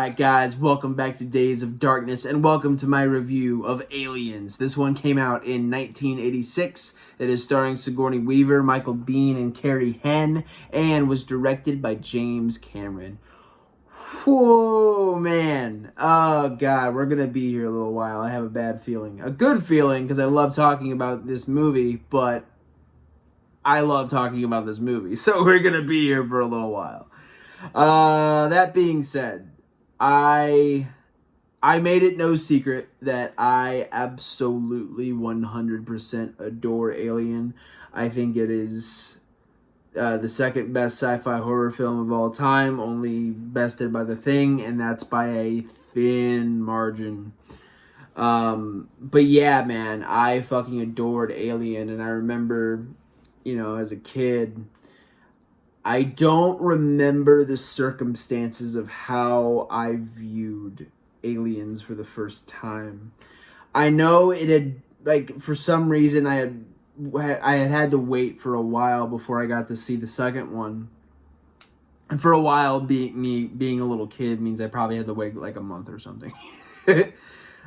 Alright guys, welcome back to Days of Darkness and welcome to my review of Aliens. This one came out in 1986. It is starring Sigourney Weaver, Michael Biehn, and Carrie Henn, and was directed by James Cameron. Whoa, man. Oh god, we're gonna be here a little while. I have a bad feeling. A good feeling, because I love talking about this movie, but I love talking about this movie. So we're gonna be here for a little while. That being said, I made it no secret that I absolutely 100% adore Alien. I think it is the second best sci-fi horror film of all time, only bested by The Thing, and that's by a thin margin. But yeah, man, I fucking adored Alien, and I remember, as a kid, I don't remember the circumstances of how I viewed Aliens for the first time. I know it had, for some reason I had to wait for a while before I got to see the second one. And for a while, being a little kid means I probably had to wait like a month or something.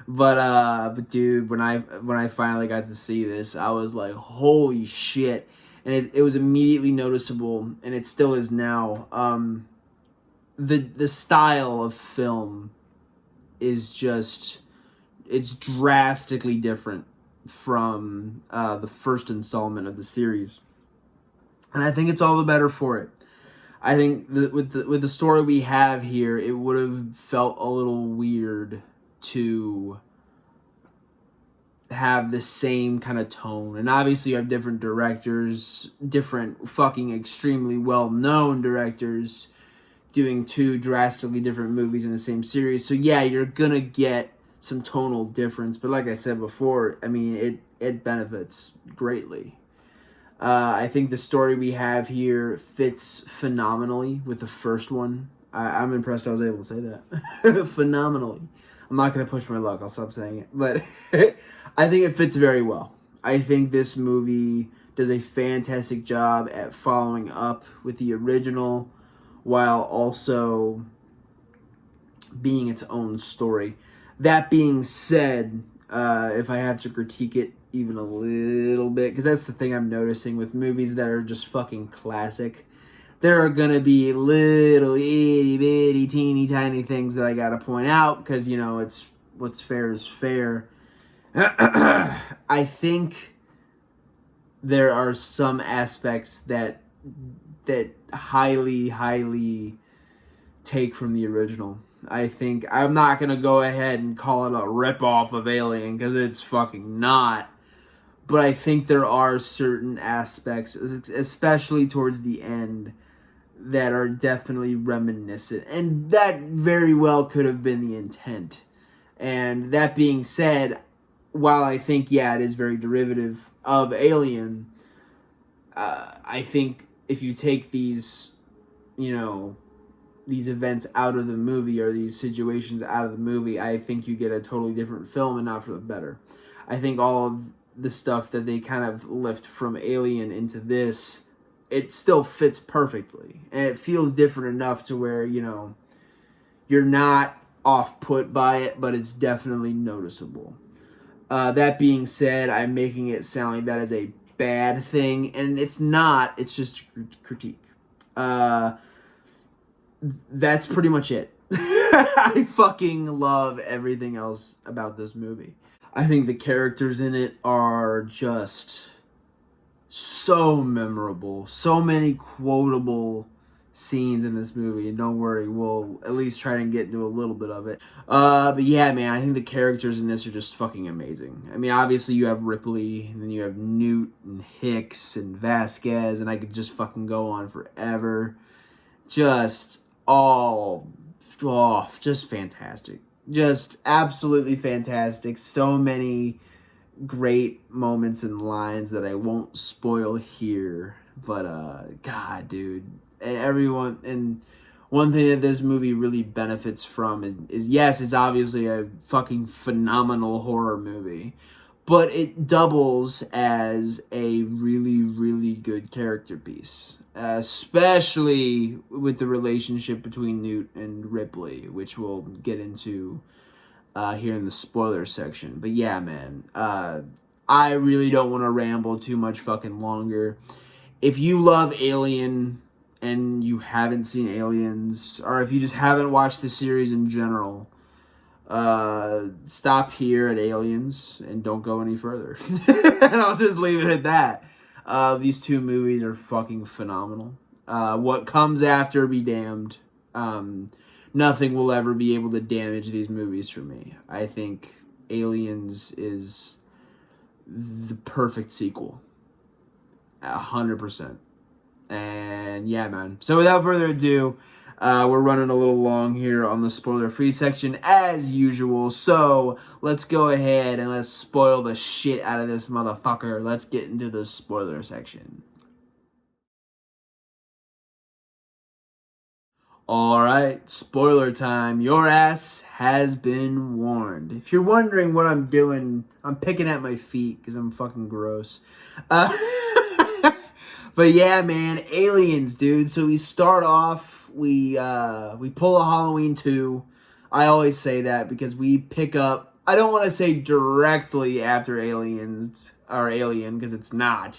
But dude, when I finally got to see this, I was like, holy shit. And it was immediately noticeable, and it still is now. The style of film is just, it's drastically different from the first installment of the series, and I think it's all the better for it. I think with the story we have here, it would have felt a little weird to have the same kind of tone. And obviously you have different directors, different fucking extremely well-known directors doing two drastically different movies in the same series. So yeah, you're gonna get some tonal difference, but like I said before, I mean, it benefits greatly. I think the story we have here fits phenomenally with the first one. I'm impressed I was able to say that. Phenomenally. I'm not going to push my luck. I'll stop saying it. But I think it fits very well. I think this movie does a fantastic job at following up with the original while also being its own story. That being said, if I have to critique it even a little bit, because that's the thing I'm noticing with movies that are just fucking classic, there are going to be little itty bitty teeny tiny things that I got to point out because, it's what's fair is fair. I think there are some aspects that highly take from the original. I think I'm not going to go ahead and call it a ripoff of Alien because it's fucking not. But I think there are certain aspects, especially towards the end, that are definitely reminiscent. And that very well could have been the intent. And that being said, while I think, it is very derivative of Alien, I think if you take these, these events out of the movie or these situations out of the movie, I think you get a totally different film and not for the better. I think all of the stuff that they kind of lift from Alien into this, it still fits perfectly. And it feels different enough to where, you're not off-put by it, but it's definitely noticeable. That being said, I'm making it sound like that is a bad thing, and it's not. It's just a critique. That's pretty much it. I fucking love everything else about this movie. I think the characters in it are just so memorable. So many quotable scenes in this movie. And don't worry, we'll at least try and get into a little bit of it. But yeah, man, I think the characters in this are just fucking amazing. I mean, obviously you have Ripley, and then you have Newt and Hicks and Vasquez, and I could just fucking go on forever. Just just fantastic. Just absolutely fantastic. So many great moments and lines that I won't spoil here. But, God, dude. And one thing that this movie really benefits from is yes, it's obviously a fucking phenomenal horror movie. but it doubles as a really, really good character piece, especially with the relationship between Newt and Ripley, which we'll get into here in the spoiler section. But yeah, man, I really don't want to ramble too much fucking longer. If you love Alien and you haven't seen Aliens, or if you just haven't watched the series in general, stop here at Aliens and don't go any further. And I'll just leave it at that. These two movies are fucking phenomenal. What comes after be damned. Nothing will ever be able to damage these movies for me. I think Aliens is the perfect sequel. 100%. And yeah, man. So without further ado, we're running a little long here on the spoiler-free section as usual. So let's go ahead and let's spoil the shit out of this motherfucker. Let's get into the spoiler section. Alright, spoiler time. Your ass has been warned. If you're wondering what I'm doing, I'm picking at my feet because I'm fucking gross. But yeah, man, Aliens, dude. So we start off, we pull a Halloween 2. I always say that because we pick up, I don't want to say directly after Aliens, or Alien, because it's not.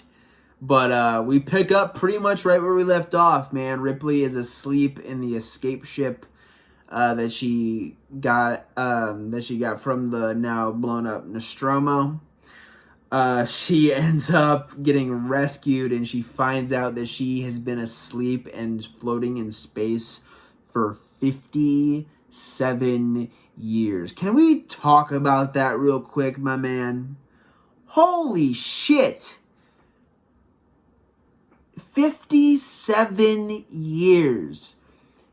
But we pick up pretty much right where we left off, man. Ripley is asleep in the escape ship that she got from the now blown up Nostromo. She ends up getting rescued, and she finds out that she has been asleep and floating in space for 57 years. Can we talk about that real quick, my man? Holy shit! 57 years.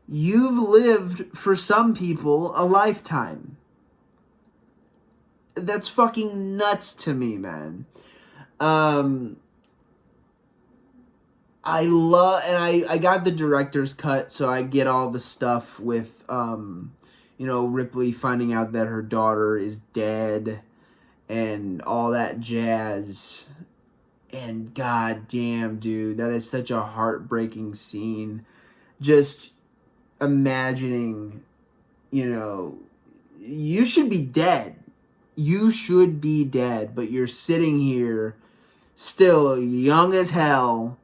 You've lived, for some people, a lifetime. That's fucking nuts to me, man. I got the director's cut, so I get all the stuff with, Ripley finding out that her daughter is dead and all that jazz. And goddamn, dude, that is such a heartbreaking scene. Just imagining, you should be dead. You should be dead, but you're sitting here still young as hell.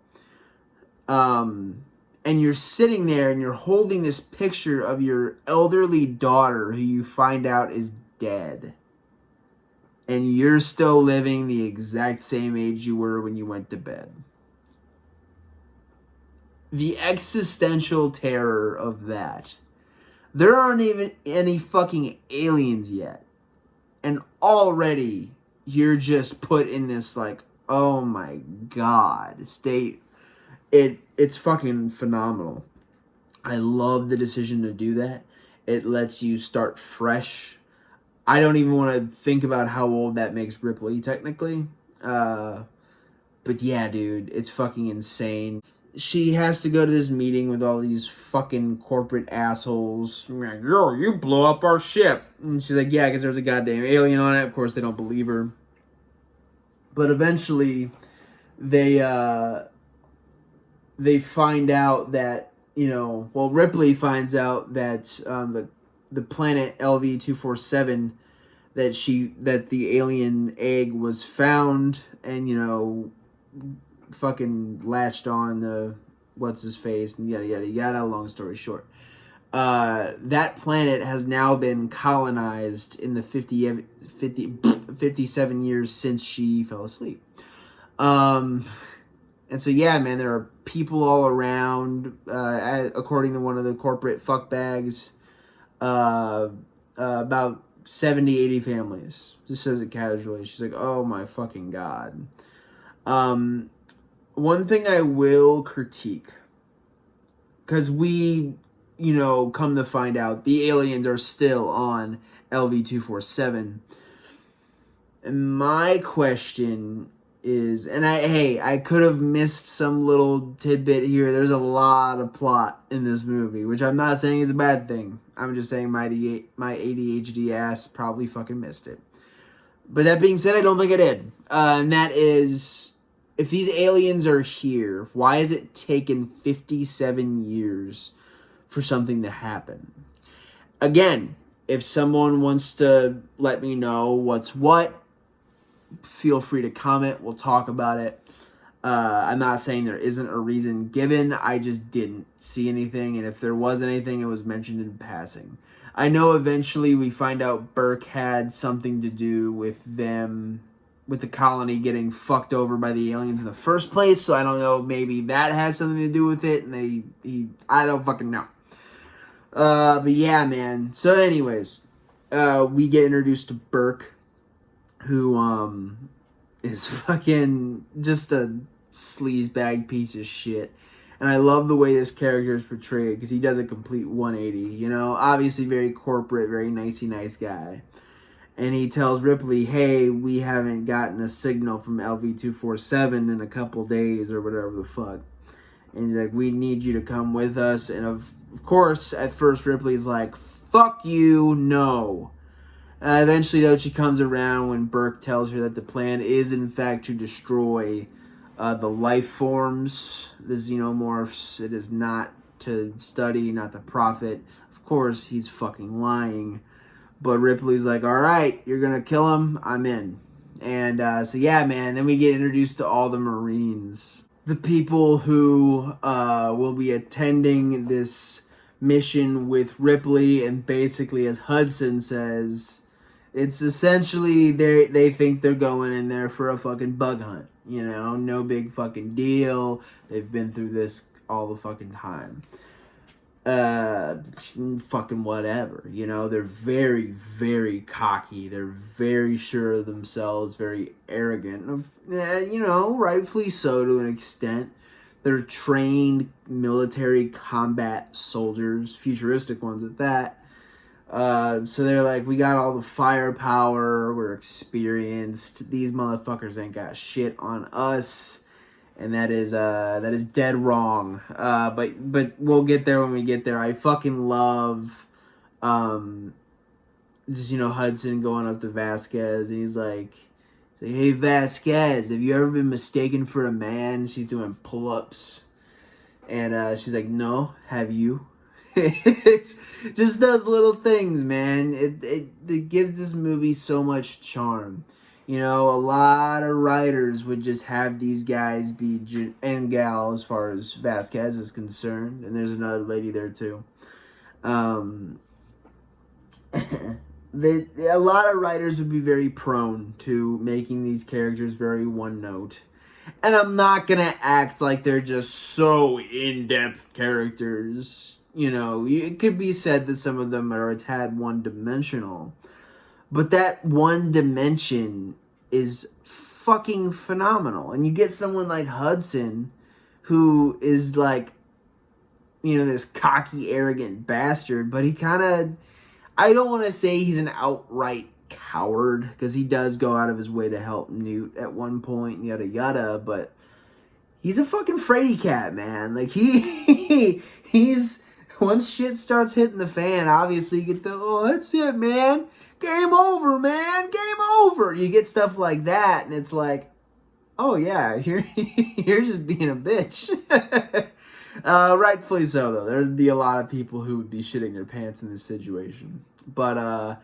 And you're sitting there and you're holding this picture of your elderly daughter who you find out is dead. And you're still living the exact same age you were when you went to bed. The existential terror of that. There aren't even any fucking aliens yet. And already you're just put in this like, oh my god, state. It's fucking phenomenal. I love the decision to do that. It lets you start fresh. I don't even want to think about how old that makes Ripley, technically. But yeah, dude, it's fucking insane. She has to go to this meeting with all these fucking corporate assholes. Like, yo, you blow up our ship. And she's like, yeah, because there's a goddamn alien on it. Of course, they don't believe her. But eventually, they find out that, Ripley finds out that the planet LV-247 that the alien egg was found and fucking latched on the what's his face and yada yada yada. Long story short, that planet has now been colonized in the 57 years since she fell asleep. And so yeah, man, there are people all around. According to one of the corporate fuckbags, about 70, 80 families. Just says it casually. She's like, oh my fucking god. One thing I will critique, because we, come to find out the aliens are still on LV-247. And my question is, and I could have missed some little tidbit here. There's a lot of plot in this movie, which I'm not saying is a bad thing. I'm just saying my ADHD ass probably fucking missed it. But that being said, I don't think I did. And that is, if these aliens are here, why has it taken 57 years for something to happen? Again, if someone wants to let me know what's what, feel free to comment. We'll talk about it. I'm not saying there isn't a reason given. I just didn't see anything. And if there was anything, it was mentioned in passing. I know eventually we find out Burke had something to do with them, with the colony getting fucked over by the aliens in the first place. So I don't know, maybe that has something to do with it. And I don't fucking know. But yeah, man. So anyways, we get introduced to Burke, who, is fucking just a sleazebag piece of shit. And I love the way this character is portrayed because he does a complete 180. You know, obviously very corporate, very nicey nice guy. And he tells Ripley, hey, we haven't gotten a signal from LV-247 in a couple days or whatever the fuck. And he's like, we need you to come with us. And of course, at first Ripley's like, fuck you, no. Eventually, though, she comes around when Burke tells her that the plan is, in fact, to destroy the life forms, the xenomorphs. It is not to study, not to profit. Of course, he's fucking lying. But Ripley's like, all right, you're going to kill him. I'm in. And so, yeah, man, then we get introduced to all the Marines. The people who will be attending this mission with Ripley, and basically, as Hudson says, it's essentially they think they're going in there for a fucking bug hunt. You know, no big fucking deal. They've been through this all the fucking time. Fucking whatever. You know, they're very, very cocky. They're very sure of themselves, very arrogant. You know, rightfully so to an extent. They're trained military combat soldiers, futuristic ones at that. So they're like, we got all the firepower, we're experienced, these motherfuckers ain't got shit on us, and that is dead wrong. But we'll get there when we get there. I fucking love, just, you know, Hudson going up to Vasquez, and he's like, hey Vasquez, have you ever been mistaken for a man? She's doing pull-ups, and she's like, no, have you? It's just those little things, man. It gives this movie so much charm. You know, a lot of writers would just have these guys be, and gal as far as Vasquez is concerned, and there's another lady there too. A lot of writers would be very prone to making these characters very one note. And I'm not gonna act like they're just so in-depth characters. You know, it could be said that some of them are a tad one-dimensional. But that one dimension is fucking phenomenal. And you get someone like Hudson, who is like, you know, this cocky, arrogant bastard. But he kind of, I don't want to say he's an outright coward, because he does go out of his way to help Newt at one point, yada yada. But he's a fucking fraidy cat, man. Like, he's... Once shit starts hitting the fan, obviously you get the, oh, that's it, man. Game over, man. Game over. You get stuff like that, and it's like, oh, yeah, you're just being a bitch. Rightfully so, though. There'd be a lot of people who would be shitting their pants in this situation. But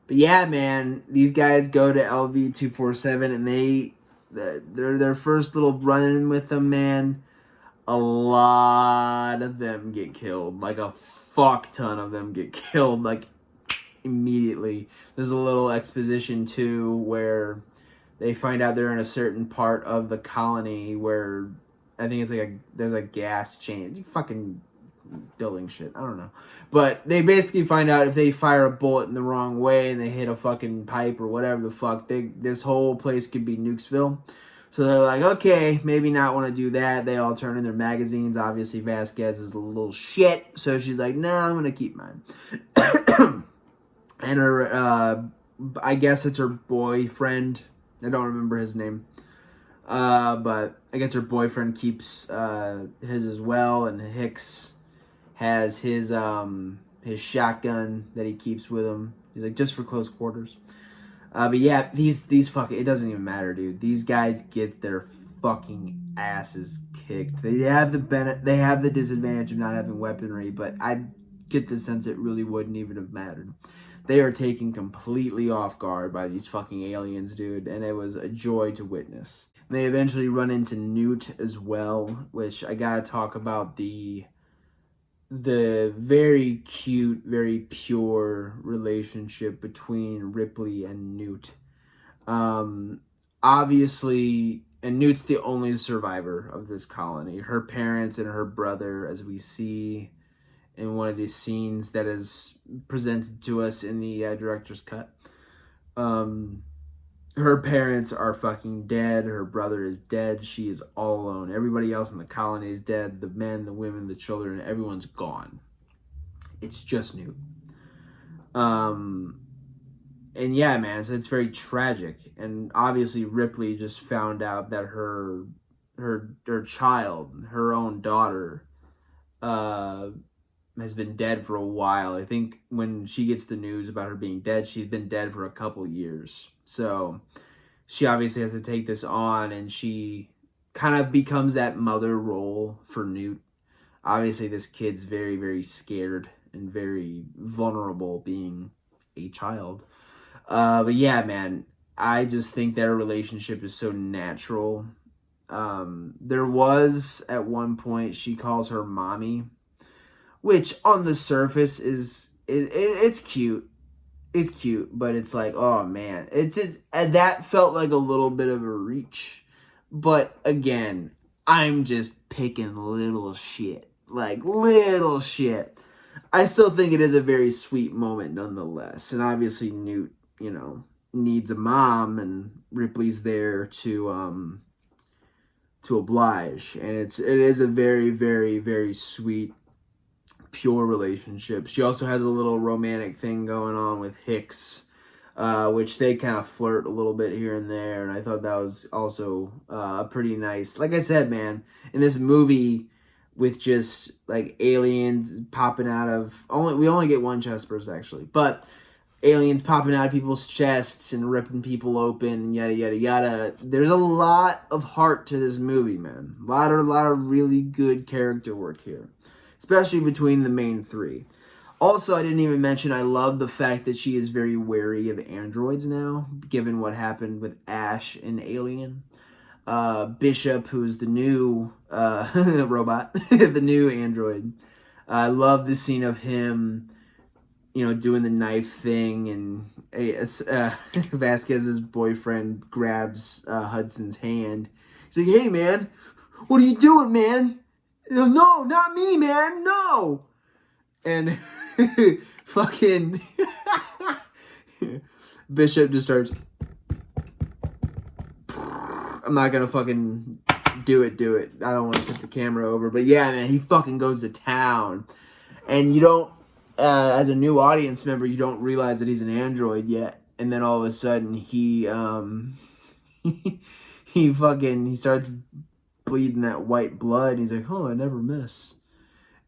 yeah, man, these guys go to LV-247, and their first little run-in with them, man, a lot of them get killed. Like, a fuck ton of them get killed, like, immediately. There's a little exposition, too, where they find out they're in a certain part of the colony where I think it's like there's a gas change. Fucking building shit. I don't know. But they basically find out if they fire a bullet in the wrong way and they hit a fucking pipe or whatever the fuck, this whole place could be Nukesville. So they're like, okay, maybe not want to do that. They all turn in their magazines. Obviously, Vasquez is a little shit. So she's like, nah, I'm going to keep mine. And her, I guess it's her boyfriend. I don't remember his name. But I guess her boyfriend keeps his as well. And Hicks has his shotgun that he keeps with him. He's like, just for close quarters. But yeah, these fucking, it doesn't even matter, dude. These guys get their fucking asses kicked. They have the disadvantage of not having weaponry, but I get the sense it really wouldn't even have mattered. They are taken completely off guard by these fucking aliens, dude, and it was a joy to witness. And they eventually run into Newt as well, which I gotta talk about the very cute, very pure relationship between Ripley and Newt. Obviously, and Newt's the only survivor of this colony. Her parents and her brother, as we see in one of these scenes that is presented to us in the director's cut. Her parents are fucking dead. Her brother is dead. She is all alone. Everybody else in the colony is dead. The men, the women, the children, everyone's gone. It's just Newt. And yeah, man, so it's very tragic. And obviously Ripley just found out that her child, her own daughter, has been dead for a while. I think when she gets the news about her being dead, she's been dead for a couple years. So she obviously has to take this on, and she kind of becomes that mother role for Newt. Obviously, this kid's very, very scared and very vulnerable being a child. But yeah, man, I just think their relationship is so natural. There was, at one point, she calls her mommy, which on the surface is it's cute. It's cute, but it's like, oh man, it's just, and that felt like a little bit of a reach. But again, I'm just picking little shit, like little shit. I still think it is a very sweet moment nonetheless, and obviously Newt, needs a mom, and Ripley's there to oblige, and it is a very, very, very sweet, pure relationship. She also has a little romantic thing going on with Hicks, which they kind of flirt a little bit here and there, and I thought that was also pretty nice. Like I said, man, in this movie with just like aliens popping out of we only get one chest burst actually, but aliens popping out of people's chests and ripping people open and yada yada yada. There's a lot of heart to this movie, man. A lot of really good character work here, especially between the main three. Also, I didn't even mention, I love the fact that she is very wary of androids now, given what happened with Ash in Alien. Bishop, who's the new robot, the new android. I love the scene of him, doing the knife thing, and Vasquez's boyfriend grabs Hudson's hand. He's like, "Hey, man, what are you doing, man? No, not me, man, no!" And fucking Bishop just starts, I'm not gonna fucking do it. I don't want to tip the camera over. But yeah, man, he fucking goes to town. And you don't, as a new audience member, you don't realize that he's an android yet. And then all of a sudden, he starts bleeding that white blood. And he's like, "Oh, I never miss."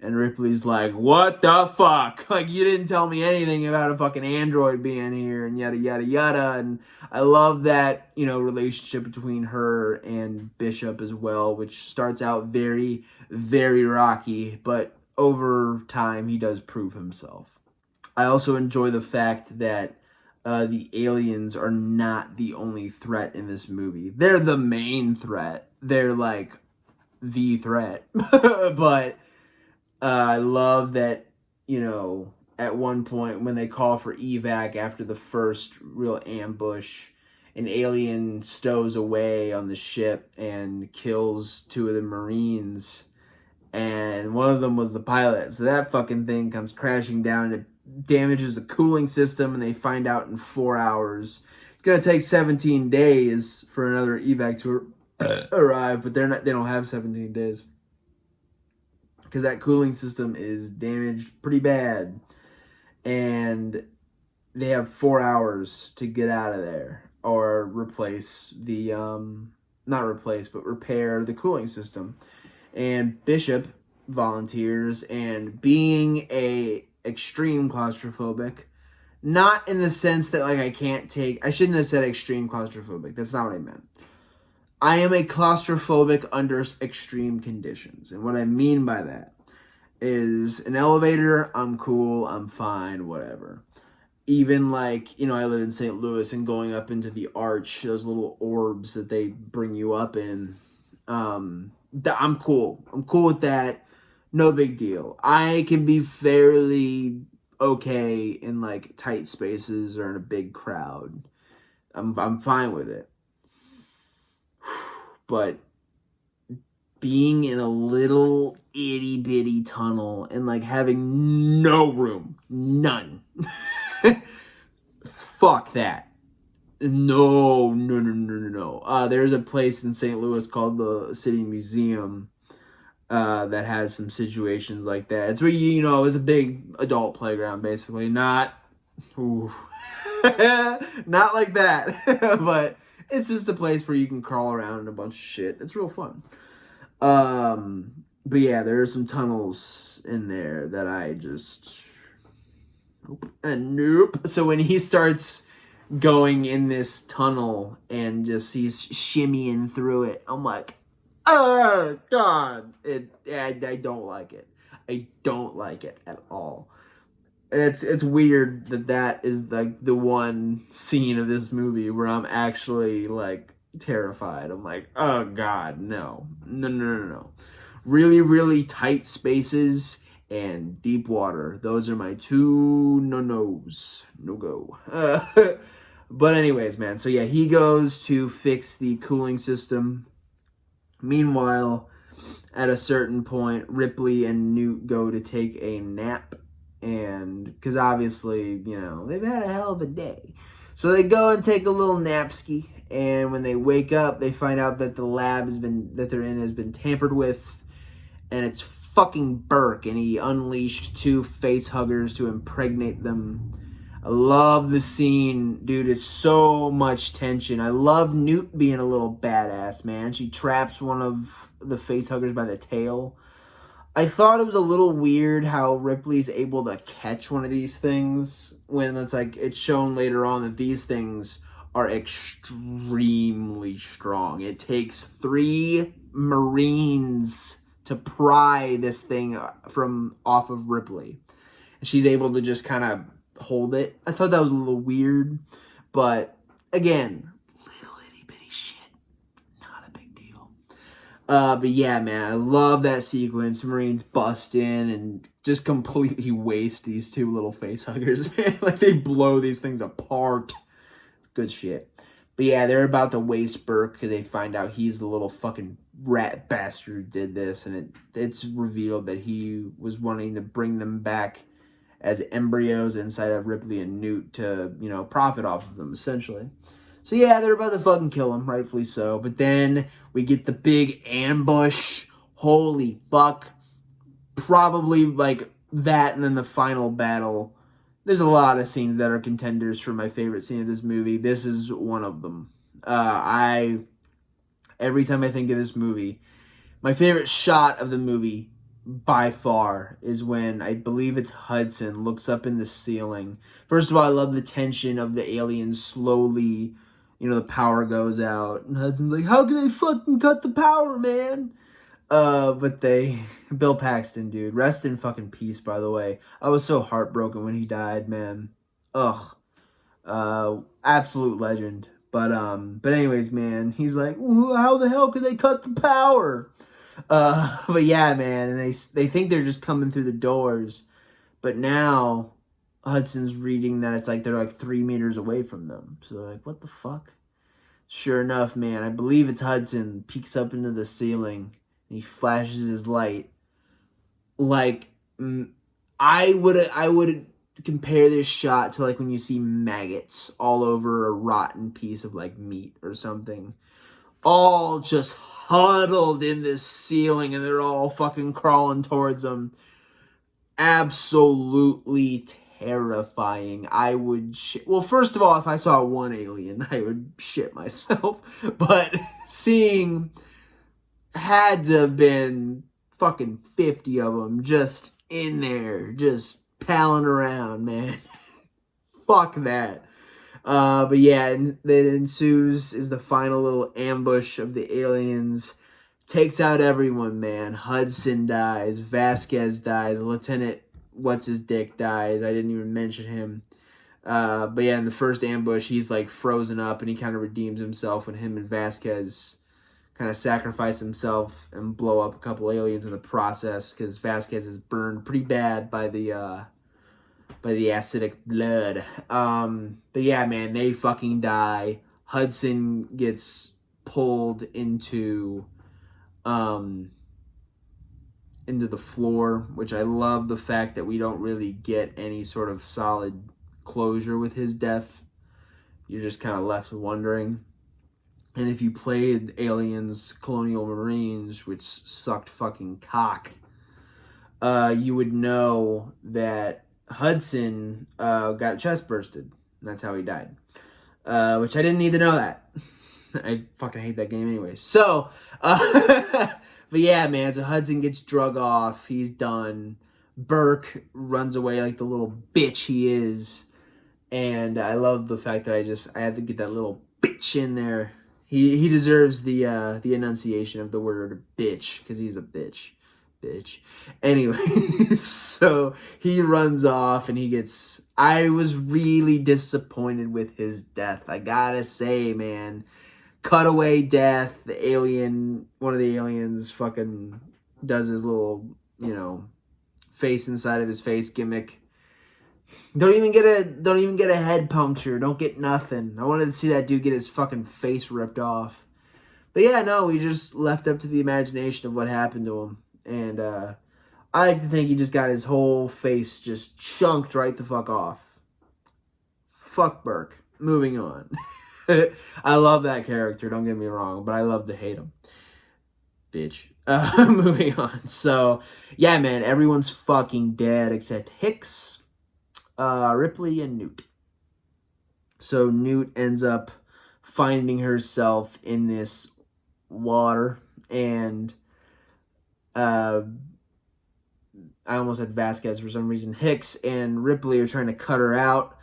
And Ripley's like, "What the fuck? Like, you didn't tell me anything about a fucking android being here," and yada, yada, yada. And I love that, relationship between her and Bishop as well, which starts out very, very rocky, but over time, he does prove himself. I also enjoy the fact that the aliens are not the only threat in this movie. They're the main threat. They're like the threat. But I love that, at one point when they call for evac after the first real ambush, an alien stows away on the ship and kills two of the Marines. And one of them was the pilot. So that fucking thing comes crashing down and it damages the cooling system, and they find out in 4 hours. It's going to take 17 days for another evac to arrive, but they don't have 17 days. Because that cooling system is damaged pretty bad. And they have 4 hours to get out of there. Or replace the, repair the cooling system. And Bishop volunteers, and being a extreme claustrophobic, Not in the sense that, like, I shouldn't have said extreme claustrophobic. That's not what I meant. I am a claustrophobic under extreme conditions. And what I mean by that is an elevator, I'm cool, I'm fine, whatever. Even like, I live in St. Louis, and going up into the arch, those little orbs that they bring you up in, I'm cool. I'm cool with that. No big deal. I can be fairly okay in like tight spaces or in a big crowd. I'm fine with it. But being in a little itty bitty tunnel and like having no room, none. Fuck that. No. There's a place in St. Louis called the City Museum that has some situations like that. It's where it's a big adult playground, basically. Not like that, but it's just a place where you can crawl around and a bunch of shit. It's real fun. But yeah, there are some tunnels in there that I just nope. So when he starts going in this tunnel and just he's shimmying through it, I'm like, oh God! I don't like it. I don't like it at all. It's weird that is like the one scene of this movie where I'm actually like terrified. I'm like, oh God, no. Really, really tight spaces and deep water. Those are my two no-nos. No go. But anyways, man. So yeah, he goes to fix the cooling system. Meanwhile, at a certain point, Ripley and Newt go to take a nap. And because obviously, they've had a hell of a day. So they go and take a little napski. And when they wake up, they find out that the lab that they're in has been tampered with. And it's fucking Burke, and he unleashed 2 face huggers to impregnate them. I love the scene, dude. It's so much tension. I love Newt being a little badass, man. She traps one of the face huggers by the tail. I thought it was a little weird how Ripley's able to catch one of these things when it's shown later on that these things are extremely strong. It takes 3 Marines to pry this thing from off of Ripley. And she's able to just kind of hold it. I thought that was a little weird, but again, little itty bitty shit, not a big deal. But yeah, man, I love that sequence. Marines bust in and just completely waste these 2 little face huggers, man. Like they blow these things apart. Good shit. But yeah, they're about to waste Burke because they find out he's the little fucking rat bastard who did this, and it's revealed that he was wanting to bring them back as embryos inside of Ripley and Newt to, profit off of them, essentially. So yeah, they're about to fucking kill him, rightfully so. But then we get the big ambush. Holy fuck. Probably like that, and then the final battle. There's a lot of scenes that are contenders for my favorite scene of this movie. This is one of them. Every time I think of this movie, my favorite shot of the movie by far is when I believe it's Hudson looks up in the ceiling. First of all, I love the tension of the aliens slowly, the power goes out. And Hudson's like, how can they fucking cut the power, man? But Bill Paxton, dude, rest in fucking peace, by the way. I was so heartbroken when he died, man. Ugh. Absolute legend. But anyways, man, he's like, how the hell could they cut the power? But yeah, man, and they think they're just coming through the doors, but now Hudson's reading that it's like they're like 3 meters away from them. So they're like, what the fuck? Sure enough, man, I believe it's Hudson peeks up into the ceiling. He flashes his light. Like, I would compare this shot to like when you see maggots all over a rotten piece of like meat or something, all just huddled in this ceiling, and they're all fucking crawling towards them. Absolutely terrifying. I would well, first of all, if I saw one alien, I would shit myself. But seeing had to have been fucking 50 of them just in there, just palling around, man. Fuck that. But yeah, and then ensues is the final little ambush of the aliens. Takes out everyone, man. Hudson dies. Vasquez dies. Lieutenant What's-His-Dick dies. I didn't even mention him. But yeah, in the first ambush, he's like frozen up and he kind of redeems himself when him and Vasquez kind of sacrifice himself and blow up a couple aliens in the process because Vasquez is burned pretty bad by the acidic blood. But yeah, man, they fucking die. Hudson gets pulled into the floor, which I love the fact that we don't really get any sort of solid closure with his death. You're just kind of left wondering. And if you played Aliens Colonial Marines, which sucked fucking cock, you would know that Hudson got chest bursted. And that's how he died. Which I didn't need to know that. I fucking hate that game anyway. So, but yeah, man, so Hudson gets drug off. He's done. Burke runs away like the little bitch he is. And I love the fact that I had to get that little bitch in there. He deserves the enunciation of the word bitch, because he's a bitch. Anyway, so he runs off and he gets... I was really disappointed with his death. I gotta say, man. Cutaway death. The alien... One of the aliens fucking does his little, face inside of his face gimmick. Don't even get a head puncture. Don't get nothing. I wanted to see that dude get his fucking face ripped off. But yeah, no, we just left up to the imagination of what happened to him. And I like to think he just got his whole face just chunked right the fuck off. Fuck Burke. Moving on. I love that character, don't get me wrong, but I love to hate him. Bitch. Moving on. So, yeah, man, everyone's fucking dead except Hicks, Ripley, and Newt. So Newt ends up finding herself in this water, and I almost said Vasquez for some reason. Hicks and Ripley are trying to cut her out.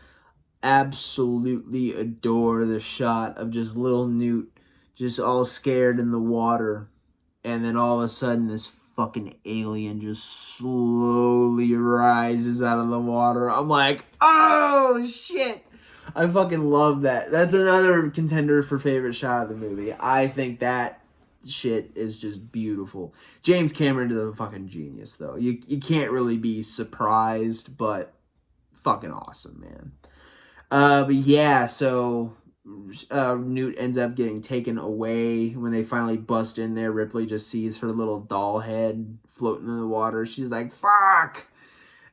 Absolutely adore the shot of just little Newt just all scared in the water, and then all of a sudden this fucking alien just slowly rises out of the water. I'm like, oh shit. I fucking love that. That's another contender for favorite shot of the movie. I think that shit is just beautiful. James Cameron is a fucking genius, though. You can't really be surprised, but fucking awesome, man. But yeah, so Newt ends up getting taken away. When they finally bust in there, Ripley just sees her little doll head floating in the water. She's like, fuck!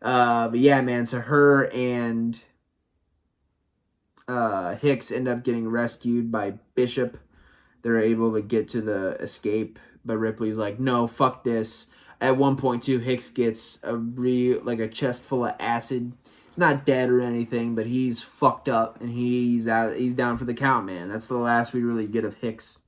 But yeah, man, so her and Hicks end up getting rescued by Bishop. They're able to get to the escape, but Ripley's like, no, fuck this. At one point, too, Hicks gets a chest full of acid. He's not dead or anything, but he's fucked up, and he's down for the count, man. That's the last we really get of Hicks.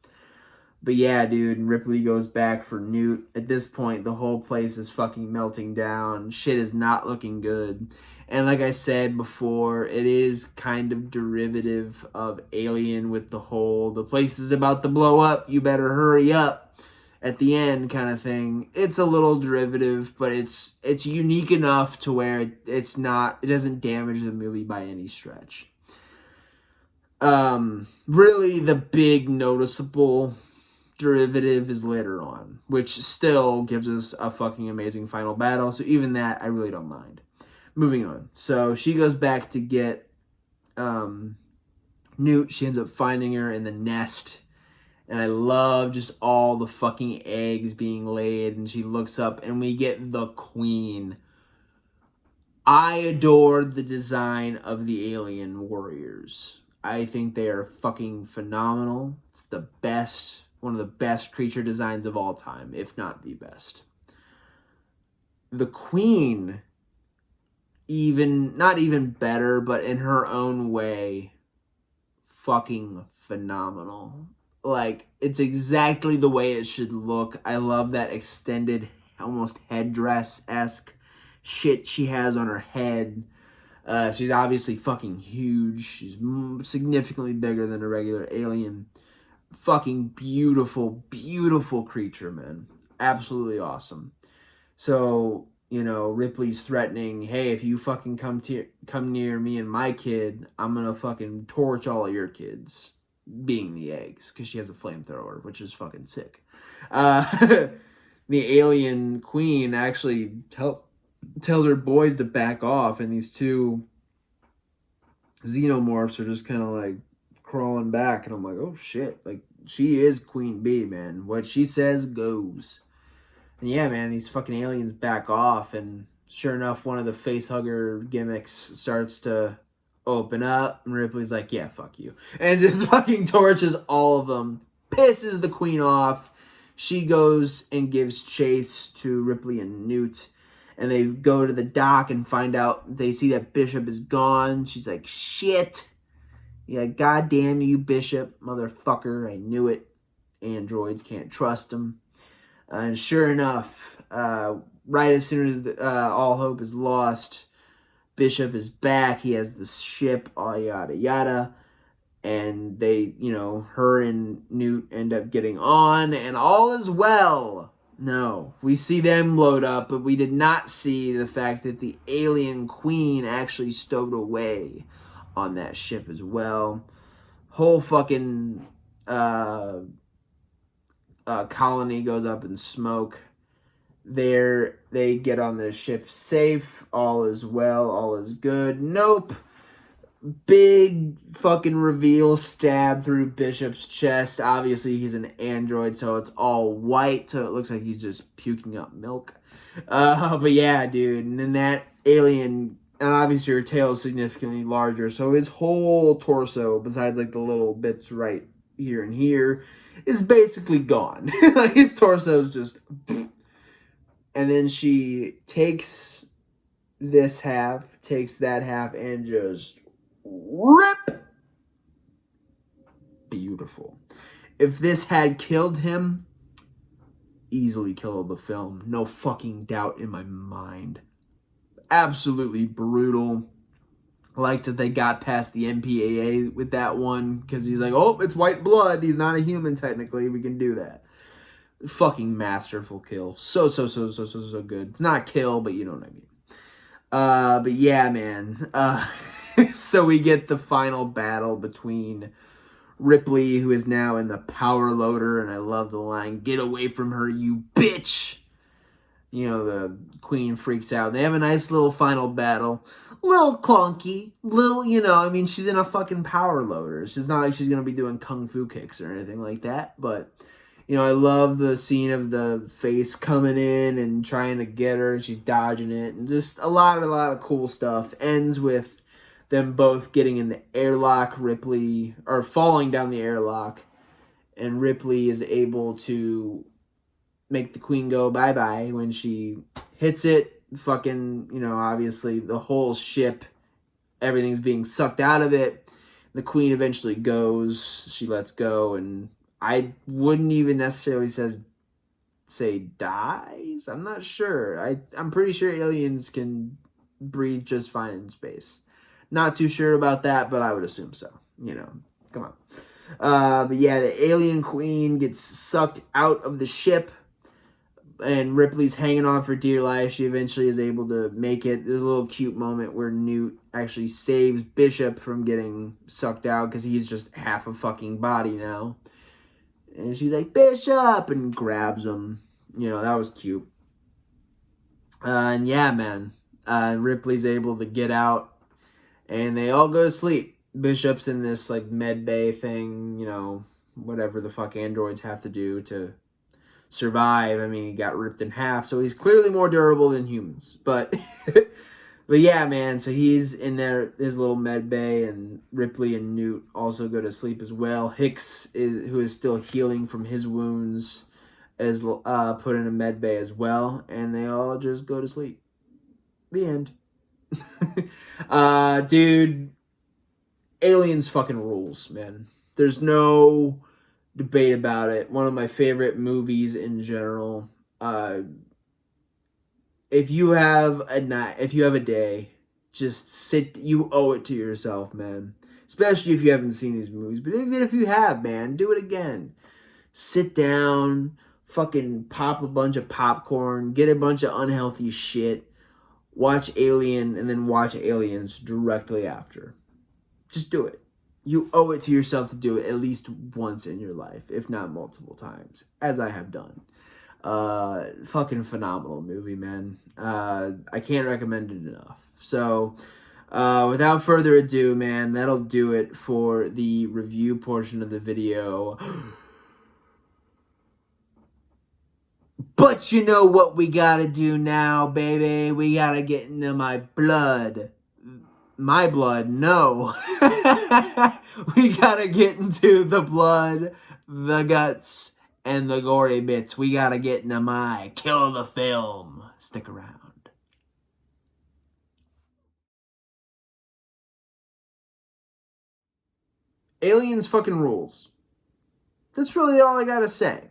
But yeah, dude, and Ripley goes back for Newt. At this point, the whole place is fucking melting down. Shit is not looking good. And like I said before, it is kind of derivative of Alien with the place is about to blow up, you better hurry up at the end kind of thing. It's a little derivative, but it's unique enough to where it doesn't damage the movie by any stretch. Really the big noticeable derivative is later on, which still gives us a fucking amazing final battle. So even that, I really don't mind. Moving on. So she goes back to get Newt. She ends up finding her in the nest. And I love just all the fucking eggs being laid. And she looks up and we get the queen. I adore the design of the alien warriors. I think they are fucking phenomenal. It's the best, one of the best creature designs of all time, if not the best. The queen, not even better, but in her own way, fucking phenomenal. Like, it's exactly the way it should look. I love that extended, almost headdress-esque shit she has on her head. She's obviously fucking huge. She's significantly bigger than a regular alien. Fucking beautiful, beautiful creature, man. Absolutely awesome. So, Ripley's threatening, hey, if you fucking come near me and my kid, I'm gonna fucking torch all of your kids, being the eggs, because she has a flamethrower, which is fucking sick. The alien queen actually tells her boys to back off, and these two xenomorphs are just kind of like crawling back, and I'm like, oh shit, like she is Queen Bee, man. What she says goes. And yeah, man, these fucking aliens back off, and sure enough, one of the facehugger gimmicks starts to open up, and Ripley's like, yeah, fuck you. And just fucking torches all of them, pisses the queen off. She goes and gives chase to Ripley and Newt, and they go to the dock and find out, they see that Bishop is gone. She's like, shit. Yeah, goddamn you, Bishop, motherfucker. I knew it. Androids, can't trust them. And sure enough, right as soon as all hope is lost, Bishop is back. He has the ship, all yada yada. And they, her and Newt end up getting on, and all is well. No, we see them load up, but we did not see the fact that the alien queen actually stowed away on that ship as well. Whole fucking colony goes up in smoke. They get on the ship safe. All is well. All is good. Nope. Big fucking reveal, stab through Bishop's chest. Obviously, he's an android, so it's all white, so it looks like he's just puking up milk. But yeah, dude. And then that alien, and obviously her tail is significantly larger, so his whole torso, besides like the little bits right here and here, is basically gone. Like his torso is just... And then she takes this half, takes that half, and just rip. Beautiful. If this had killed him, easily killed the film. No fucking doubt in my mind. Absolutely brutal. I like that they got past the MPAA with that one, because he's like, oh, it's white blood. He's not a human technically. We can do that. Fucking masterful kill. So good. It's not a kill, but you know what I mean. But yeah, man. So we get the final battle between Ripley, who is now in the power loader, and I love the line, get away from her, you bitch! The queen freaks out. They have a nice little final battle. Little clunky. Little, she's in a fucking power loader. It's not like she's going to be doing kung fu kicks or anything like that, but... I love the scene of the face coming in and trying to get her, and she's dodging it, and just a lot of cool stuff. Ends with them both getting in the airlock, or falling down the airlock, and Ripley is able to make the queen go bye-bye when she hits it. Fucking, obviously the whole ship, everything's being sucked out of it. The queen eventually goes, she lets go, and I wouldn't even necessarily say dies. I'm not sure. I'm pretty sure aliens can breathe just fine in space. Not too sure about that, but I would assume so. Come on. But yeah, the alien queen gets sucked out of the ship, and Ripley's hanging on for dear life. She eventually is able to make it. There's a little cute moment where Newt actually saves Bishop from getting sucked out, because he's just half a fucking body now. And she's like, Bishop! And grabs him. That was cute. And yeah, man. Ripley's able to get out. And they all go to sleep. Bishop's in this, med bay thing. Whatever the fuck androids have to do to survive. He got ripped in half. So he's clearly more durable than humans. But... But yeah, man, so he's in there, his little med bay, and Ripley and Newt also go to sleep as well. Hicks, who is still healing from his wounds, is put in a med bay as well, and they all just go to sleep. The end. Dude, Aliens fucking rules, man. There's no debate about it. One of my favorite movies in general. If you have a day Just sit. You owe it to yourself, man. Especially if you haven't seen these movies. But even if you have, man, do it again. Sit down, fucking pop a bunch of popcorn, get a bunch of unhealthy shit, watch Alien, and then watch Aliens directly after. Just do it. You owe it to yourself to do it at least once in your life, if not multiple times, as I have done. Fucking phenomenal movie, man. I can't recommend it enough. So, without further ado, man, that'll do it for the review portion of the video. But you know what we gotta do now, baby? We gotta get into my blood. My blood? No. We gotta get into the blood, the guts, and the gory bits. We gotta get into my Kill the Film. Stick around. Aliens fucking rules. That's really all I gotta say.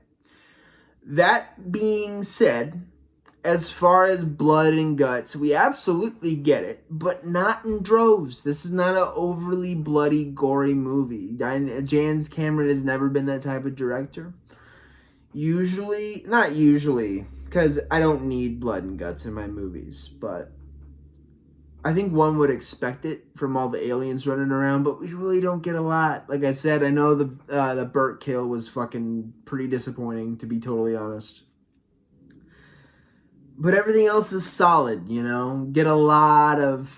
That being said, as far as blood and guts, we absolutely get it, but not in droves. This is not an overly bloody, gory movie. James Cameron has never been that type of director. Not usually, because I don't need blood and guts in my movies, but I think one would expect it from all the aliens running around, but we really don't get a lot. Like I said, I know the Burt kill was fucking pretty disappointing, to be totally honest. But everything else is solid, you know? Get a lot of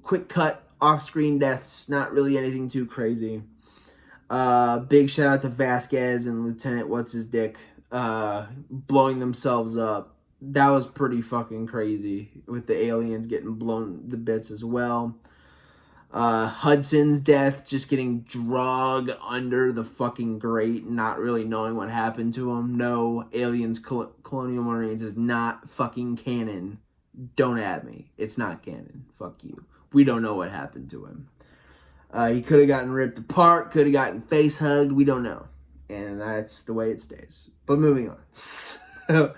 quick cut off-screen deaths, not really anything too crazy. Big shout out to Vasquez and Lieutenant What's-His-Dick blowing themselves up. That was pretty fucking crazy, with the aliens getting blown to bits as well. Hudson's death, just getting dragged under the fucking grate, not really knowing what happened to him. No, Aliens Colonial Marines is not fucking canon. Don't at me. It's not canon. Fuck you. We don't know what happened to him. He could have gotten ripped apart, could have gotten face hugged. We don't know. And that's the way it stays. But moving on. So,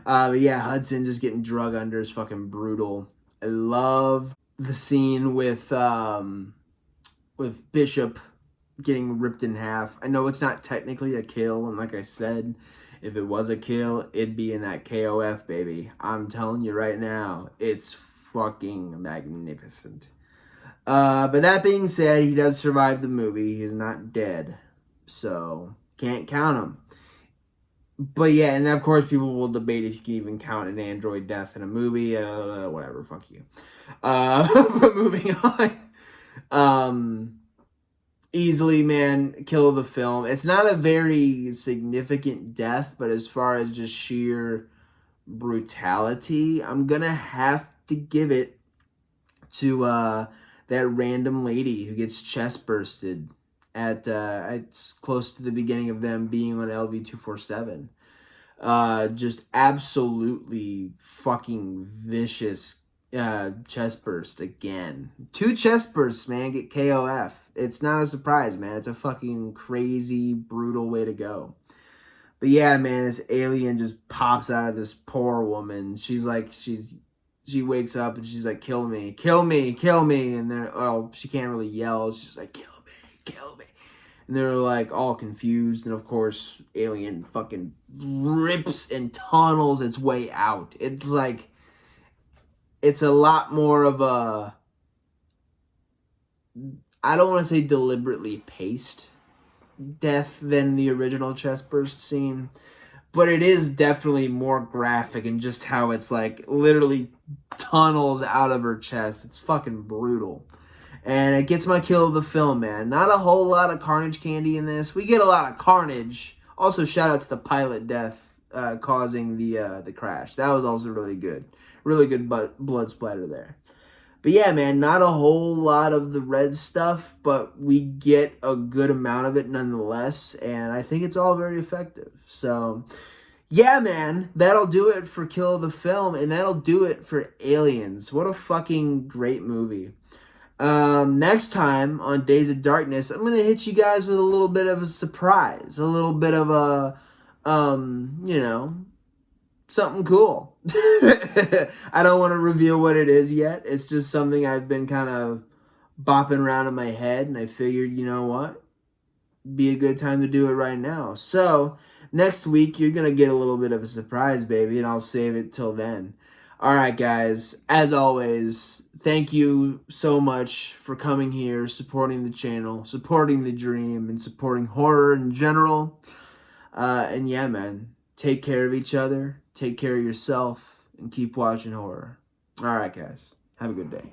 but yeah, Hudson just getting drug under is fucking brutal. I love the scene with Bishop getting ripped in half. I know it's not technically a kill, and like I said, if it was a kill, it'd be in that KOF, baby. I'm telling you right now, it's fucking magnificent. But that being said, he does survive the movie. He's not dead, so can't count him. But yeah, and of course people will debate if you can even count an android death in a movie. Whatever, fuck you. But moving on. Easily, man, Kill the Film. It's not a very significant death, but as far as just sheer brutality, I'm gonna have to give it to that random lady who gets chest bursted at it's close to the beginning of them being on LV-247. Just absolutely fucking vicious chest burst again. 2 chest bursts, man, get KOF. It's not a surprise, man. It's a fucking crazy, brutal way to go. But yeah, man, this alien just pops out of this poor woman. She wakes up and she's like, kill me, kill me, kill me. And she can't really yell. She's like, kill me, kill me. And they're like all confused. And of course, alien fucking rips and tunnels its way out. It's like, it's a lot more of a, I don't want to say deliberately paced death than the original chest burst scene, but it is definitely more graphic in just how it's like literally tunnels out of her chest. It's fucking brutal. And it gets my kill of the film, man. Not a whole lot of carnage candy in this. We get a lot of carnage. Also, shout out to the pilot death causing the crash. That was also really good. Really good blood splatter there. But yeah, man, not a whole lot of the red stuff, but we get a good amount of it nonetheless, and I think it's all very effective. So, yeah, man, that'll do it for Kill the Film, and that'll do it for Aliens. What a fucking great movie. Next time on Days of Darkness, I'm going to hit you guys with a little bit of a surprise, a little bit of a, something cool. I don't want to reveal what it is yet. It's just something I've been kind of bopping around in my head, and I figured, you know what? Be a good time to do it right now. So, next week, you're going to get a little bit of a surprise, baby, and I'll save it till then. All right, guys. As always, thank you so much for coming here, supporting the channel, supporting the dream, and supporting horror in general. And yeah, man, take care of each other, take care of yourself, and keep watching horror. All right, guys. Have a good day.